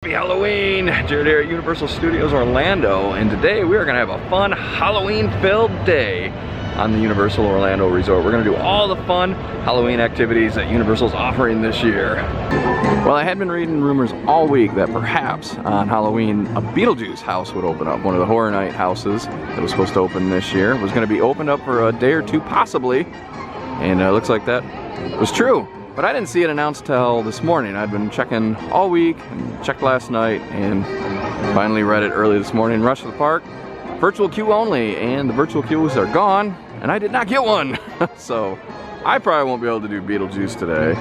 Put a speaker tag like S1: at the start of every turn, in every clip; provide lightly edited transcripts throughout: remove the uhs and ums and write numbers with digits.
S1: Happy Halloween! Jared here at Universal Studios Orlando, and today we are going to have a fun Halloween-filled day on the Universal Orlando Resort. We're going to do all the fun Halloween activities that Universal's offering this year. Well, I had been reading rumors all week that perhaps on Halloween a Beetlejuice house would open up. One of the Horror Night houses that was supposed to open this year was going to be opened up for a day or two possibly, and it looks like that was true. But I didn't see it announced till this morning. I'd been checking all week and checked last night and finally read it early this morning. Rushed to the park, virtual queue only, and the virtual queues are gone and I did not get one. So I probably won't be able to do Beetlejuice today.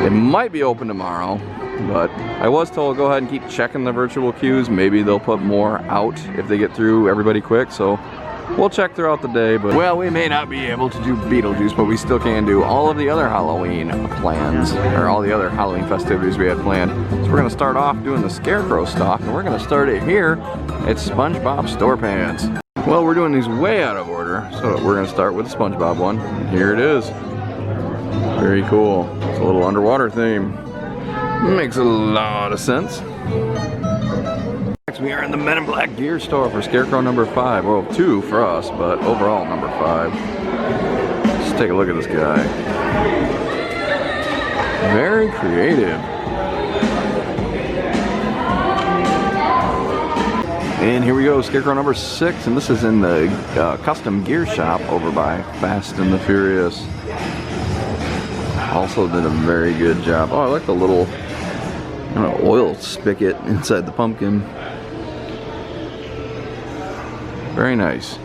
S1: It might be open tomorrow, but I was told go ahead and keep checking the virtual queues. Maybe they'll put more out if they get through everybody quick. So we'll check throughout the day, but well, we may not be able to do Beetlejuice, but we still can do all of the other Halloween plans, or all the other Halloween festivities we had planned. So we're gonna start off doing the Scarecrow Stock, and we're gonna start it here at SpongeBob Store Pants. Well, we're doing these way out of order, so we're gonna start with the SpongeBob one. Here it is. Very cool. It's a little underwater theme. Makes a lot of sense. We are in the Men in Black gear store for Scarecrow number 5. Well, 2 for us, but overall number 5. Let's take a look at this guy. Very creative. And here we go, Scarecrow number 6, and this is in the custom gear shop over by Fast and the Furious. Also did a very good job. Oh, I like the little oil spigot inside the pumpkin. Very nice.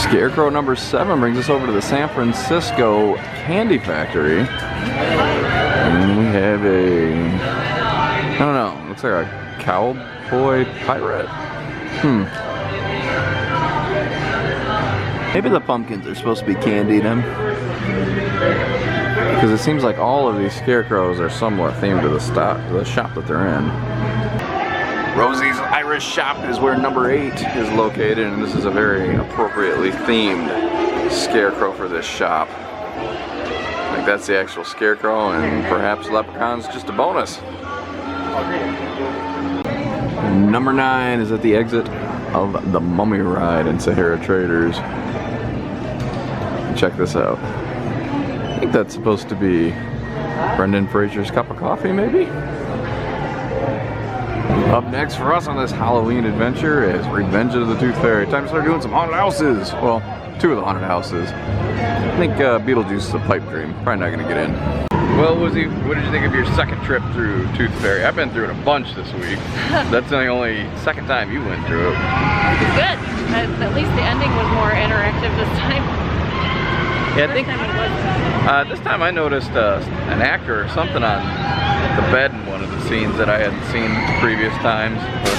S1: Scarecrow number 7 brings us over to the San Francisco Candy Factory. And we have I don't know, looks like a cowboy pirate. Maybe the pumpkins are supposed to be candied in. Because it seems like all of these scarecrows are somewhat themed to the shop that they're in. Rosie's Irish Shop is where number 8 is located, and this is a very appropriately themed scarecrow for this shop. Like that's the actual scarecrow, and perhaps Leprechaun's just a bonus. Number 9 is at the exit of the Mummy Ride in Sahara Traders. Check this out. I think that's supposed to be Brendan Fraser's cup of coffee, maybe? Up next for us on this Halloween adventure is Revenge of the Tooth Fairy. Time to start doing some haunted houses. Well, 2 of the haunted houses. I think Beetlejuice is a pipe dream. Probably not gonna get in. Well, Woozy, what did you think of your second trip through Tooth Fairy? I've been through it a bunch this week. That's the only second time you went through it.
S2: It was good. At least the ending was more interactive this time.
S1: Yeah, I think this time I noticed an actor or something on the bed in one of the scenes that I hadn't seen previous times. But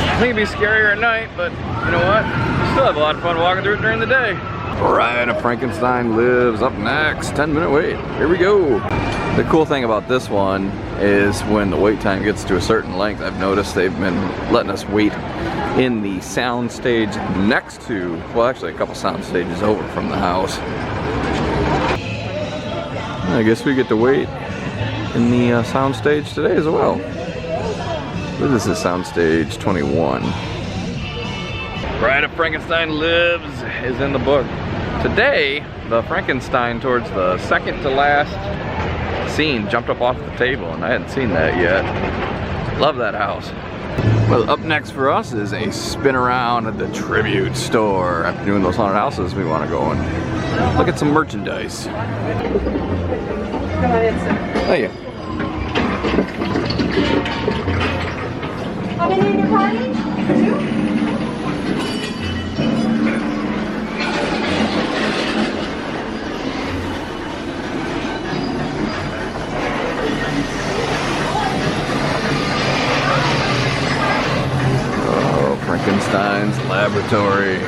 S1: I think it'd be scarier at night, but you know what? You still have a lot of fun walking through it during the day. Bride of Frankenstein Lives up next. 10-minute wait. Here we go. The cool thing about this one is when the wait time gets to a certain length, I've noticed they've been letting us wait in the sound stage next to, well, actually a couple sound stages over from the house. I guess we get to wait in the sound stage today as well. This is sound stage 21. Bride of Frankenstein Lives is in the book. Today, the Frankenstein towards the second to last scene jumped up off the table, and I hadn't seen that yet. Love that house. Well, up next for us is a spin around at the Tribute Store. After doing those haunted houses, we want to go and look at some merchandise.
S3: Come on in, sir.
S1: Oh yeah.
S3: How many in your party? 2?
S1: Frankenstein's Laboratory.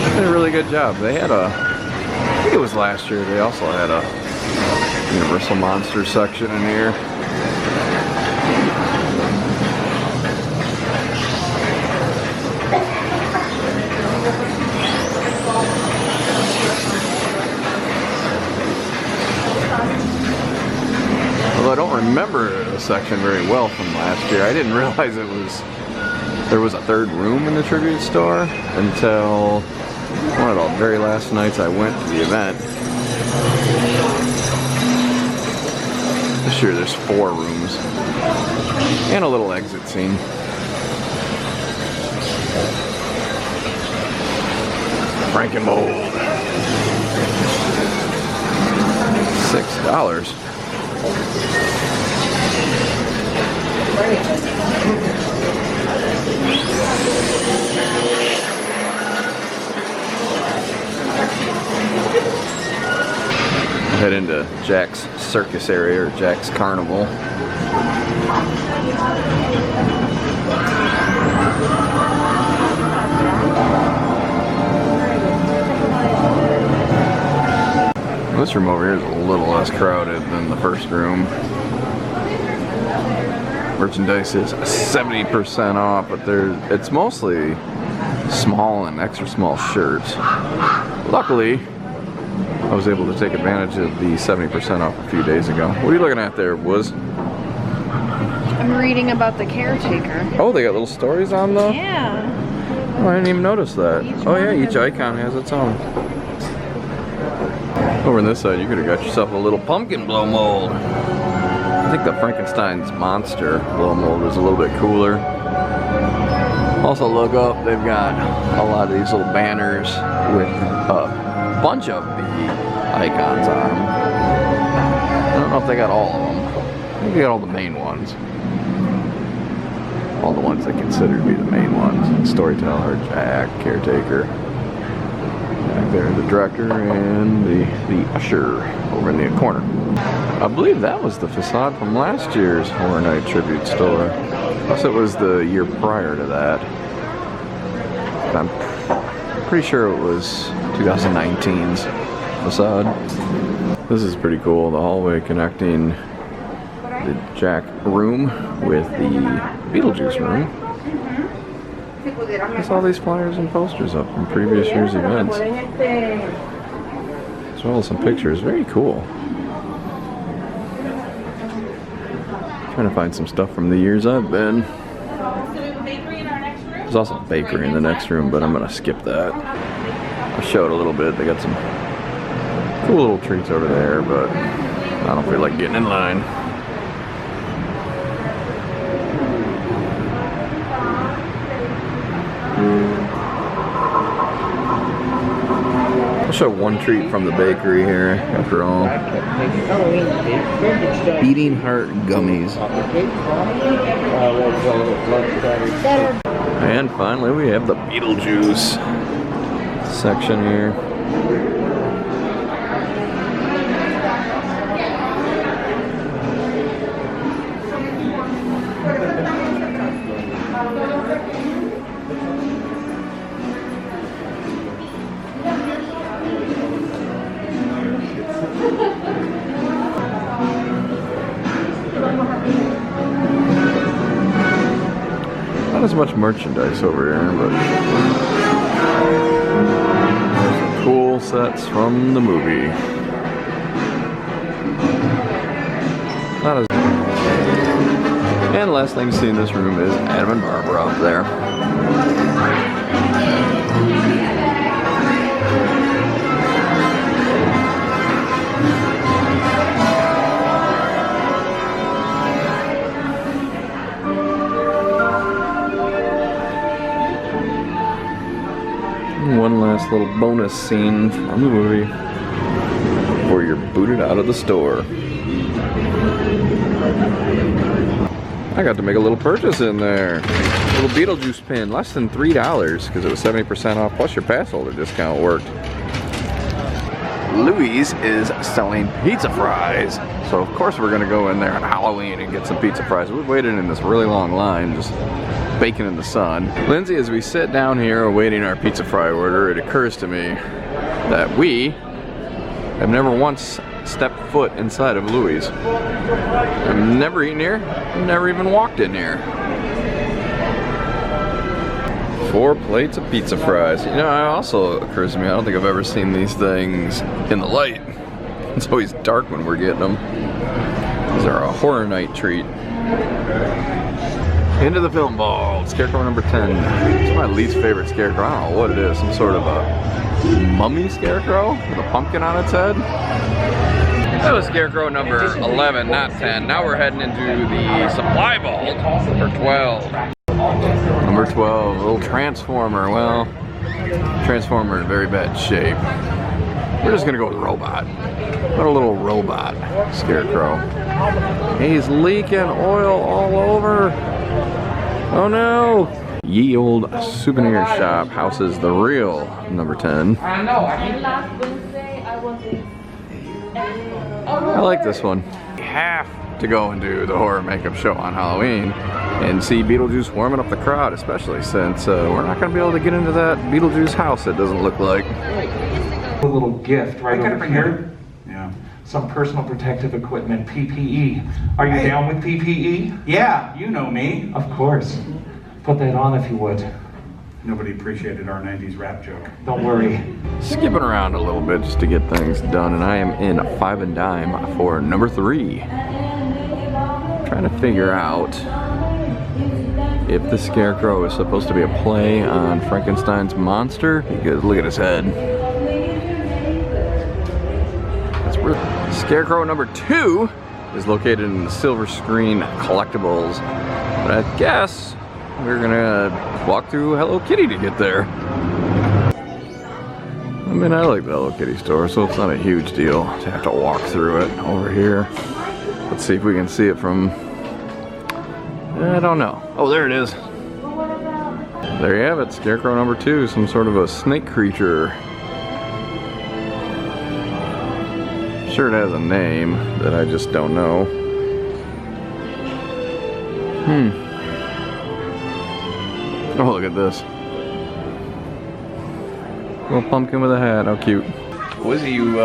S1: They did a really good job. They had I think it was last year, they also had a Universal Monsters section in here. remember the section very well from last year. I didn't realize there was a third room in the tribute store until one of the very last nights I went to the event. This year there's 4 rooms and a little exit scene. Frankenmold. $6. Head into Jack's circus area, or Jack's carnival. This room over here is a little less crowded than the first room. Merchandise is 70% off, but it's mostly small and extra small shirts. Luckily, I was able to take advantage of the 70% off a few days ago. What are you looking at there, Wiz?
S2: I'm reading about the caretaker.
S1: Oh, they got little stories on though?
S2: Yeah.
S1: Oh, I didn't even notice that. Oh yeah, each icon has its own. Over on this side, you could have got yourself a little pumpkin blow mold. I think the Frankenstein's monster blow mold is a little bit cooler. Also look up, they've got a lot of these little banners with a bunch of the icons on them. I don't know if they got all of them. I think they got all the main ones. All the ones they consider to be the main ones. Storyteller, Jack, Caretaker. Back there, the director, and the usher over in the corner. I believe that was the facade from last year's Horror Night Tribute store. Plus it was the year prior to that. But I'm pretty sure it was 2019's facade. This is pretty cool, the hallway connecting the Jack room with the Beetlejuice room. There's all these flyers and posters up from previous year's events. As well as some pictures, very cool. Trying to find some stuff from the years I've been. There's also a bakery in the next room, but I'm gonna skip that. I'll show it a little bit. They got some cool little treats over there, but I don't feel like getting in line. I'll show one treat from the bakery here, after all. Beating Heart Gummies. And finally we have the Beetlejuice section here. Not as much merchandise over here, but some cool sets from the movie. Not as. And the last thing to see in this room is Adam and Barbara up there. One last little bonus scene from the movie before you're booted out of the store. I got to make a little purchase in there. A little Beetlejuice pin, less than $3 because it was 70% off plus your pass holder discount worked. Louis is selling pizza fries. So of course we're gonna go in there on Halloween and get some pizza fries. We've waited in this really long line, just baking in the sun. Lindsay, as we sit down here awaiting our pizza fry order, it occurs to me that we have never once stepped foot inside of Louis. I've never eaten here, never even walked in here. 4 plates of pizza fries. You know, it also occurs to me, I don't think I've ever seen these things in the light. It's always dark when we're getting them. These are a horror night treat. Into the film ball, Scarecrow number 10. It's my least favorite Scarecrow. I don't know what it is, some sort of a mummy Scarecrow with a pumpkin on its head. That was Scarecrow number 11, not 10. Now we're heading into the supply vault for 12. Number 12, a little Transformer. Well, Transformer in very bad shape. We're just gonna go with robot. What a little robot Scarecrow. He's leaking oil all over. Oh no! Ye Old Souvenir Shop houses the real number 10. I like this one. We have to go and do the horror makeup show on Halloween and see Beetlejuice warming up the crowd, especially since we're not going to be able to get into that Beetlejuice house, it doesn't look like.
S4: A little gift right over here. Yeah. Some personal protective equipment, PPE. Are you down with PPE?
S5: Yeah, you know me.
S4: Of course. Put that on if you would.
S5: Nobody appreciated our 90s rap joke.
S4: Don't worry.
S1: Skipping around a little bit just to get things done, and I am in 5 and dime for number 3. Trying to figure out if the Scarecrow is supposed to be a play on Frankenstein's monster, because look at his head. That's weird. Scarecrow number 2 is located in the Silver Screen Collectibles, but I guess we're gonna walk through Hello Kitty to get there. I mean, I like the Hello Kitty store, so it's not a huge deal to have to walk through it over here. Let's see if we can see it from, I don't know. Oh, there it is. There you have it, Scarecrow number 2, some sort of a snake creature. Sure it has a name that I just don't know. Oh, look at this. Little pumpkin with a hat, how cute. Wizzy, you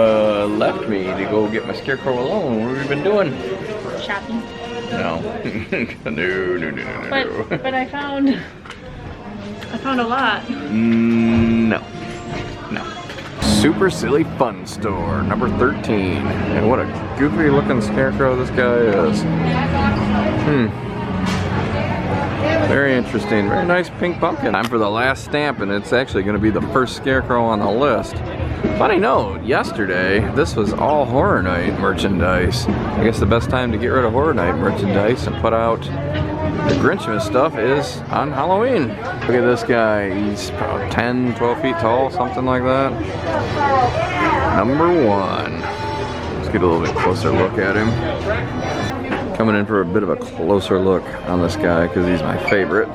S1: left me to go get my Scarecrow alone. What have you been doing?
S2: Shopping.
S1: No. No.
S2: But I found a lot.
S1: No. Super Silly Fun Store, number 13. And what a goofy looking Scarecrow this guy is. Very interesting, very nice pink pumpkin. Time for the last stamp, and it's actually going to be the first Scarecrow on the list. Funny note, yesterday, this was all Horror Night merchandise. I guess the best time to get rid of Horror Night merchandise and put out the Grinchmas stuff is on Halloween. Look at this guy, he's about 10, 12 feet tall, something like that. Number 1. Let's get a little bit closer look at him. Coming in for a bit of a closer look on this guy because he's my favorite.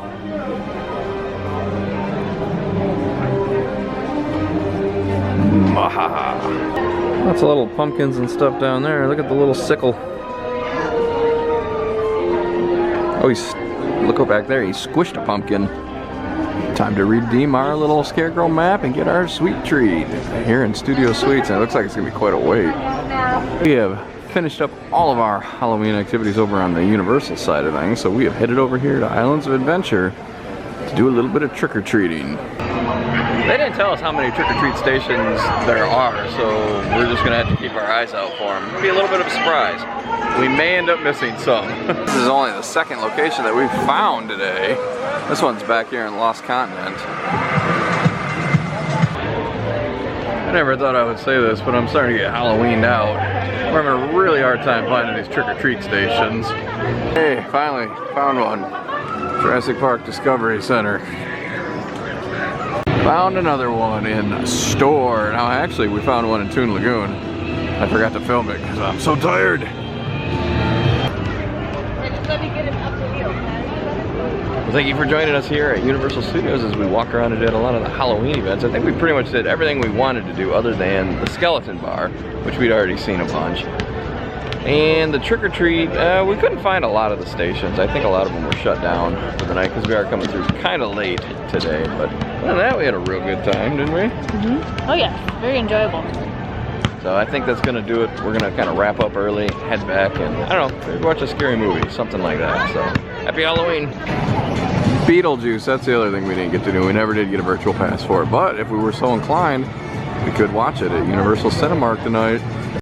S1: Mahaha. Lots of little pumpkins and stuff down there. Look at the little sickle. Oh, look back there. He squished a pumpkin. Time to redeem our little Scarecrow map and get our sweet treat here in Studio Suites. And it looks like it's going to be quite a wait. We have finished up all of our Halloween activities over on the Universal side of things, so we have headed over here to Islands of Adventure to do a little bit of trick-or-treating. They didn't tell us how many trick-or-treat stations there are, so we're just gonna have to keep our eyes out for them. It'll be a little bit of a surprise. We may end up missing some. This is only the second location that we've found today. This one's back here in Lost Continent. I never thought I would say this, but I'm starting to get Halloweened out. We're having a really hard time finding these trick-or-treat stations. Hey, finally found one. Jurassic Park Discovery Center. Found another one in Store. Now actually we found one in Toon Lagoon. I forgot to film it because I'm so tired. Well, thank you for joining us here at Universal Studios as we walk around and did a lot of the Halloween events. I think we pretty much did everything we wanted to do other than the skeleton bar, which we'd already seen a bunch. And the trick-or-treat, we couldn't find a lot of the stations. I think a lot of them were shut down for the night because we are coming through kind of late today. But other than that, we had a real good time, didn't we?
S2: Oh yeah, very enjoyable.
S1: So I think that's gonna do it. We're gonna kind of wrap up early, head back, and I don't know, maybe watch a scary movie, something like that. So happy Halloween. Beetlejuice, that's the other thing we didn't get to do. We never did get a virtual pass for it, but if we were so inclined, we could watch it at Universal Cinemark tonight.